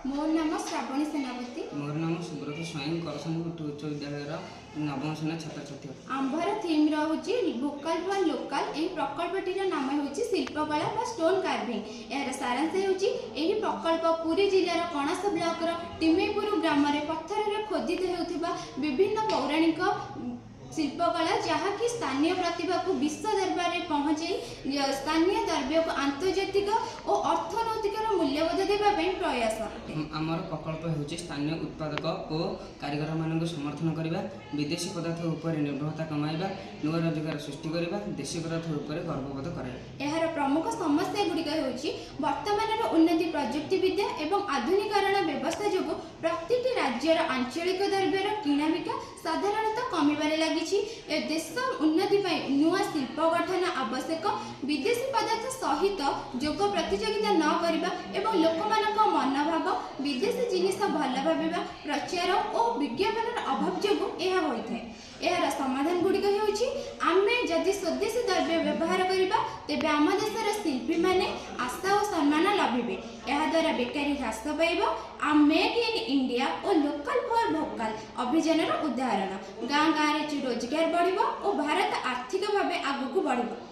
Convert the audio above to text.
मोर नाम श्रावणी सेनापति। मोर नाम सुब्रत स्वयं करसनपुर उच्च विद्यालय नवम श्रेणी छात्र छात्री। आंभर थीम रहुची वोकल फॉर लोकल। एही प्रकल्पटीर नाम होची शिल्पकला बा स्टोन कार्विंग। यार सारांश होची एही प्रकल्प पुरी जिल्लार कणास ब्लॉकर टिमेपुर ग्राम रे पत्थर रे खोदित हेउथिबा विभिन्न पौराणिक शिल्पकला जहाँकि स्थानीय प्रतिभा को विश्व दरबार में पहुँचाई स्थानीय द्रव्य को आंतर्जातिक और अर्थनैतिक मूल्यबोध देवाई प्रयास। आमर प्रकल्प होची स्थानीय उत्पादक और कारीगर मानक समर्थन करने, विदेशी पदार्थ उपर निर्भरता कमाइबा, नुआ रोजगार सृष्टि करने, देशी पदार्थ उपर गर्वबोध कराइबा। एहार प्रमुख समस्या गुड़िक होची वर्तमान उन्नति प्रजुक्तिविद्या एवं आधुनिकरण व्यवस्था जो प्रतिटी राज्यर आंचलिक द्रव्यर किणाबिका साधारणतः कमिबारे लगी। देश उन्नति नुआ शिल्प गठन आवश्यक, विदेशी पदार्थ सहित जोग प्रतियोगिता न करबा एवं लोकमानक मनोभाव विदेशी जिनिस भल भाविबा प्रचार और विज्ञापन अभाव जो यह होइथाय। यार समाधान गुड़िक होची आमे जदि स्वदेशी द्रव्य व्यवहार करबा तेबे आम देशर शिल्पी माने आशा और सम्मान लभिबे। यह द्वारा बेकारी ह्रास पाइब। आ मेक इन इंडिया और लोकल फॉर भोकल अभियान उदाहरण गाँ गाँव रोजगार बढ़ और भारत आर्थिक भाव आगक बढ़।